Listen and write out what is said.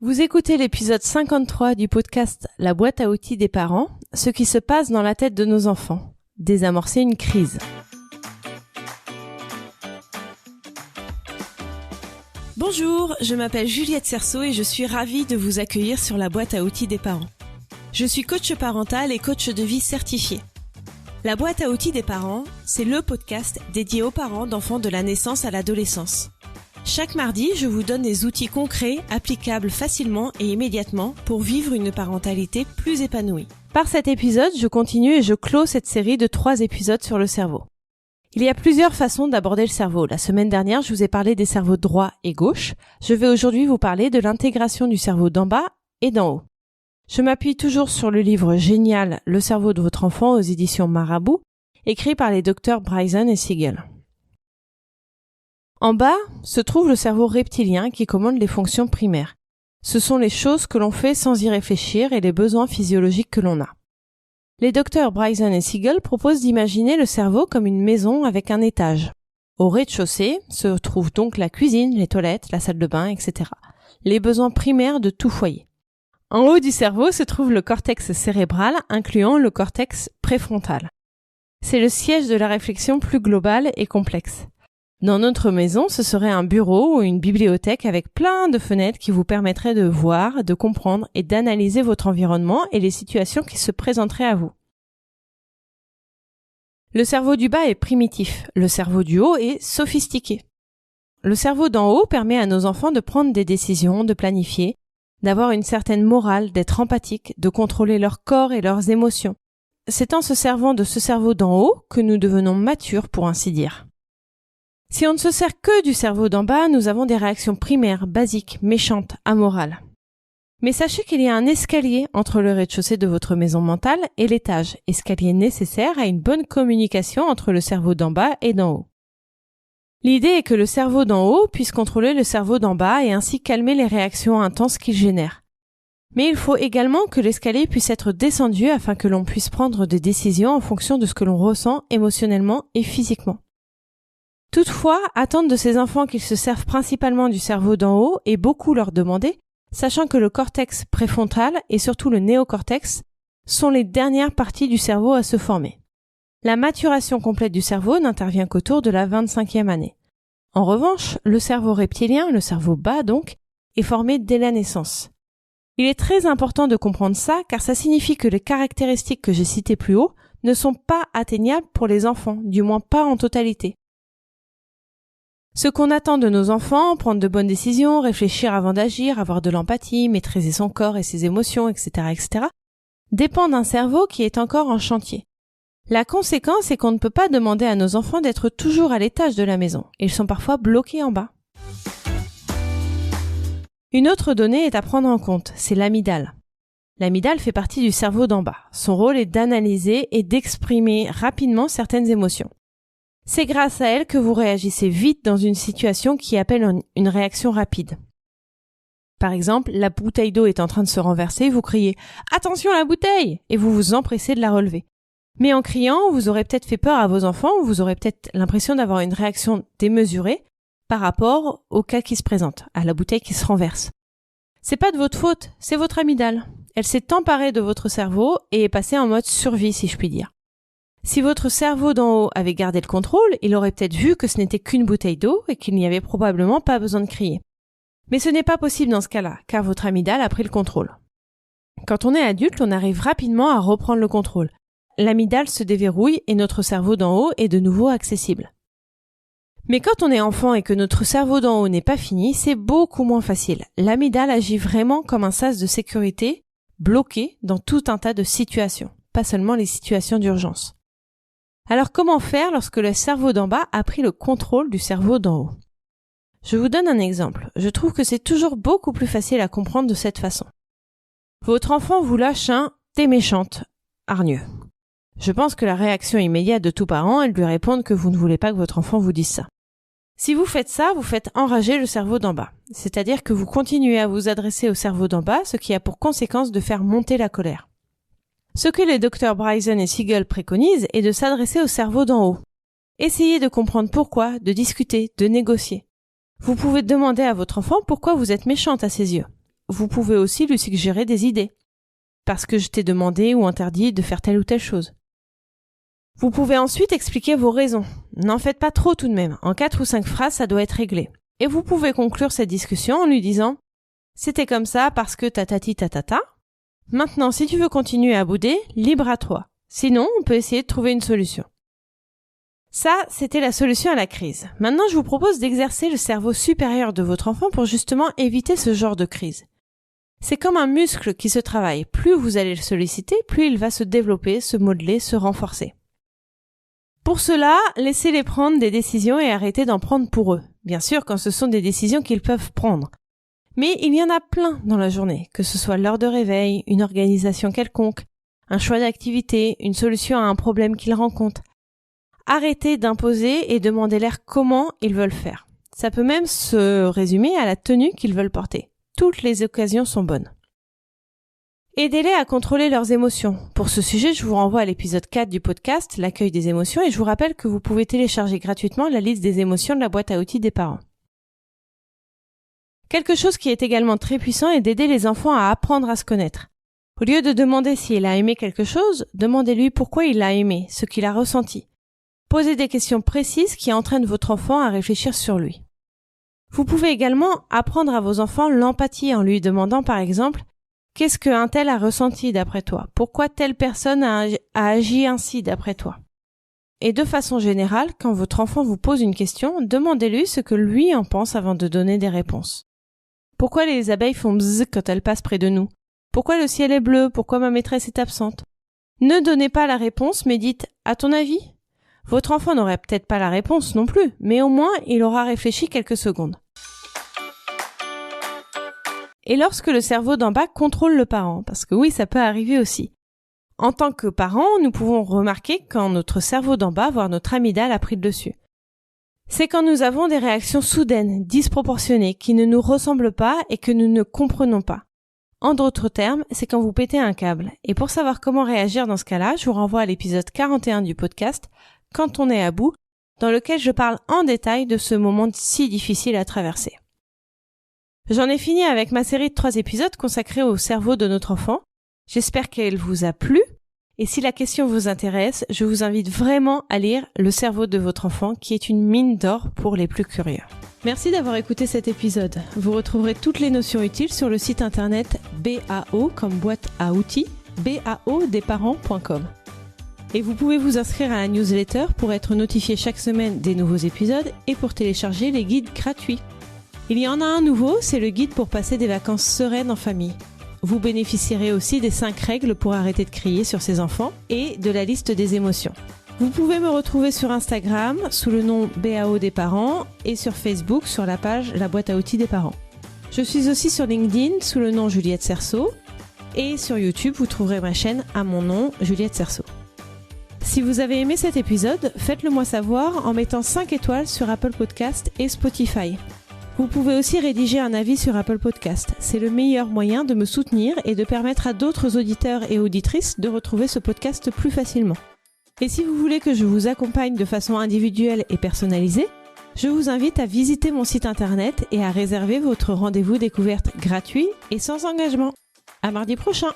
Vous écoutez l'épisode 53 du podcast La boîte à outils des parents, ce qui se passe dans la tête de nos enfants. Désamorcer une crise. Bonjour, je m'appelle Juliette Cerceau et je suis ravie de vous accueillir sur la boîte à outils des parents. Je suis coach parental et coach de vie certifié. La boîte à outils des parents, c'est le podcast dédié aux parents d'enfants de la naissance à l'adolescence. Chaque mardi, je vous donne des outils concrets, applicables facilement et immédiatement pour vivre une parentalité plus épanouie. Par cet épisode, je continue et je clôt cette série de 3 épisodes sur le cerveau. Il y a plusieurs façons d'aborder le cerveau. La semaine dernière, je vous ai parlé des cerveaux droit et gauche. Je vais aujourd'hui vous parler de l'intégration du cerveau d'en bas et d'en haut. Je m'appuie toujours sur le livre génial « Le cerveau de votre enfant » aux éditions Marabout, écrit par les docteurs Bryson et Siegel. En bas se trouve le cerveau reptilien qui commande les fonctions primaires. Ce sont les choses que l'on fait sans y réfléchir et les besoins physiologiques que l'on a. Les docteurs Bryson et Siegel proposent d'imaginer le cerveau comme une maison avec un étage. Au rez-de-chaussée se trouvent donc la cuisine, les toilettes, la salle de bain, etc. Les besoins primaires de tout foyer. En haut du cerveau se trouve le cortex cérébral, incluant le cortex préfrontal. C'est le siège de la réflexion plus globale et complexe. Dans notre maison, ce serait un bureau ou une bibliothèque avec plein de fenêtres qui vous permettraient de voir, de comprendre et d'analyser votre environnement et les situations qui se présenteraient à vous. Le cerveau du bas est primitif, le cerveau du haut est sophistiqué. Le cerveau d'en haut permet à nos enfants de prendre des décisions, de planifier, d'avoir une certaine morale, d'être empathique, de contrôler leur corps et leurs émotions. C'est en se servant de ce cerveau d'en haut que nous devenons matures, pour ainsi dire. Si on ne se sert que du cerveau d'en bas, nous avons des réactions primaires, basiques, méchantes, amorales. Mais sachez qu'il y a un escalier entre le rez-de-chaussée de votre maison mentale et l'étage, escalier nécessaire à une bonne communication entre le cerveau d'en bas et d'en haut. L'idée est que le cerveau d'en haut puisse contrôler le cerveau d'en bas et ainsi calmer les réactions intenses qu'il génère. Mais il faut également que l'escalier puisse être descendu afin que l'on puisse prendre des décisions en fonction de ce que l'on ressent émotionnellement et physiquement. Toutefois, attendre de ces enfants qu'ils se servent principalement du cerveau d'en haut est beaucoup leur demander, sachant que le cortex préfrontal et surtout le néocortex sont les dernières parties du cerveau à se former. La maturation complète du cerveau n'intervient qu'autour de la 25e année. En revanche, le cerveau reptilien, le cerveau bas donc, est formé dès la naissance. Il est très important de comprendre ça car ça signifie que les caractéristiques que j'ai citées plus haut ne sont pas atteignables pour les enfants, du moins pas en totalité. Ce qu'on attend de nos enfants, prendre de bonnes décisions, réfléchir avant d'agir, avoir de l'empathie, maîtriser son corps et ses émotions, etc., dépend d'un cerveau qui est encore en chantier. La conséquence est qu'on ne peut pas demander à nos enfants d'être toujours à l'étage de la maison. Ils sont parfois bloqués en bas. Une autre donnée est à prendre en compte, c'est l'amygdale. L'amygdale fait partie du cerveau d'en bas. Son rôle est d'analyser et d'exprimer rapidement certaines émotions. C'est grâce à elle que vous réagissez vite dans une situation qui appelle une réaction rapide. Par exemple, la bouteille d'eau est en train de se renverser, vous criez « Attention à la bouteille !» et vous vous empressez de la relever. Mais en criant, vous aurez peut-être fait peur à vos enfants ou vous aurez peut-être l'impression d'avoir une réaction démesurée par rapport au cas qui se présente, à la bouteille qui se renverse. C'est pas de votre faute, c'est votre amygdale. Elle s'est emparée de votre cerveau et est passée en mode survie, si je puis dire. Si votre cerveau d'en haut avait gardé le contrôle, il aurait peut-être vu que ce n'était qu'une bouteille d'eau et qu'il n'y avait probablement pas besoin de crier. Mais ce n'est pas possible dans ce cas-là, car votre amygdale a pris le contrôle. Quand on est adulte, on arrive rapidement à reprendre le contrôle. L'amygdale se déverrouille et notre cerveau d'en haut est de nouveau accessible. Mais quand on est enfant et que notre cerveau d'en haut n'est pas fini, c'est beaucoup moins facile. L'amygdale agit vraiment comme un sas de sécurité, bloqué dans tout un tas de situations, pas seulement les situations d'urgence. Alors comment faire lorsque le cerveau d'en bas a pris le contrôle du cerveau d'en haut? Je vous donne un exemple. Je trouve que c'est toujours beaucoup plus facile à comprendre de cette façon. Votre enfant vous lâche un « t'es méchante » hargneux. Je pense que la réaction immédiate de tout parent est de lui répondre que vous ne voulez pas que votre enfant vous dise ça. Si vous faites ça, vous faites enrager le cerveau d'en bas. C'est-à-dire que vous continuez à vous adresser au cerveau d'en bas, ce qui a pour conséquence de faire monter la colère. Ce que les docteurs Bryson et Siegel préconisent est de s'adresser au cerveau d'en haut. Essayez de comprendre pourquoi, de discuter, de négocier. Vous pouvez demander à votre enfant pourquoi vous êtes méchante à ses yeux. vous pouvez aussi lui suggérer des idées. Parce que je t'ai demandé ou interdit de faire telle ou telle chose. Vous pouvez ensuite expliquer vos raisons. N'en faites pas trop tout de même. En 4 ou 5 phrases, ça doit être réglé. Et vous pouvez conclure cette discussion en lui disant « C'était comme ça parce que tatati tatata. Maintenant, si tu veux continuer à bouder, libre à toi. Sinon, on peut essayer de trouver une solution. » Ça, c'était la solution à la crise. Maintenant, je vous propose d'exercer le cerveau supérieur de votre enfant pour justement éviter ce genre de crise. C'est comme un muscle qui se travaille. Plus vous allez le solliciter, plus il va se développer, se modeler, se renforcer. Pour cela, laissez-les prendre des décisions et arrêtez d'en prendre pour eux. Bien sûr, quand ce sont des décisions qu'ils peuvent prendre. Mais il y en a plein dans la journée, que ce soit l'heure de réveil, une organisation quelconque, un choix d'activité, une solution à un problème qu'ils rencontrent. Arrêtez d'imposer et demandez-leur comment ils veulent faire. Ça peut même se résumer à la tenue qu'ils veulent porter. Toutes les occasions sont bonnes. Aidez-les à contrôler leurs émotions. Pour ce sujet, je vous renvoie à l'épisode 4 du podcast, l'accueil des émotions, et je vous rappelle que vous pouvez télécharger gratuitement la liste des émotions de la boîte à outils des parents. Quelque chose qui est également très puissant est d'aider les enfants à apprendre à se connaître. Au lieu de demander s'il a aimé quelque chose, demandez-lui pourquoi il l'a aimé, ce qu'il a ressenti. Posez des questions précises qui entraînent votre enfant à réfléchir sur lui. Vous pouvez également apprendre à vos enfants l'empathie en lui demandant par exemple « Qu'est-ce qu'un tel a ressenti d'après toi ? Pourquoi telle personne a agi ainsi d'après toi ?» Et de façon générale, quand votre enfant vous pose une question, demandez-lui ce que lui en pense avant de donner des réponses. Pourquoi les abeilles font bzzz quand elles passent près de nous ? Pourquoi le ciel est bleu ? Pourquoi ma maîtresse est absente ? Ne donnez pas la réponse, mais dites « À ton avis ?» Votre enfant n'aurait peut-être pas la réponse non plus, mais au moins il aura réfléchi quelques secondes. Et lorsque le cerveau d'en bas contrôle le parent, parce que oui, ça peut arriver aussi. En tant que parents, nous pouvons remarquer quand notre cerveau d'en bas, voire notre amygdale, a pris le dessus. C'est quand nous avons des réactions soudaines, disproportionnées, qui ne nous ressemblent pas et que nous ne comprenons pas. En d'autres termes, c'est quand vous pétez un câble. Et pour savoir comment réagir dans ce cas-là, je vous renvoie à l'épisode 41 du podcast « Quand on est à bout », dans lequel je parle en détail de ce moment si difficile à traverser. J'en ai fini avec ma série de 3 épisodes consacrés au cerveau de notre enfant. J'espère qu'elle vous a plu. Et si la question vous intéresse, je vous invite vraiment à lire Le cerveau de votre enfant, qui est une mine d'or pour les plus curieux. Merci d'avoir écouté cet épisode. Vous retrouverez toutes les notions utiles sur le site internet BAO comme boîte à outils, baodesparents.com. Et vous pouvez vous inscrire à la newsletter pour être notifié chaque semaine des nouveaux épisodes et pour télécharger les guides gratuits. Il y en a un nouveau, c'est le guide pour passer des vacances sereines en famille. Vous bénéficierez aussi des 5 règles pour arrêter de crier sur ses enfants et de la liste des émotions. Vous pouvez me retrouver sur Instagram sous le nom BAO des parents et sur Facebook sur la page La boîte à outils des parents. Je suis aussi sur LinkedIn sous le nom Juliette Cerceau et sur YouTube vous trouverez ma chaîne à mon nom Juliette Cerceau. Si vous avez aimé cet épisode, faites-le moi savoir en mettant 5 étoiles sur Apple Podcast et Spotify. Vous pouvez aussi rédiger un avis sur Apple Podcast. C'est le meilleur moyen de me soutenir et de permettre à d'autres auditeurs et auditrices de retrouver ce podcast plus facilement. Et si vous voulez que je vous accompagne de façon individuelle et personnalisée, je vous invite à visiter mon site internet et à réserver votre rendez-vous découverte gratuit et sans engagement. À mardi prochain!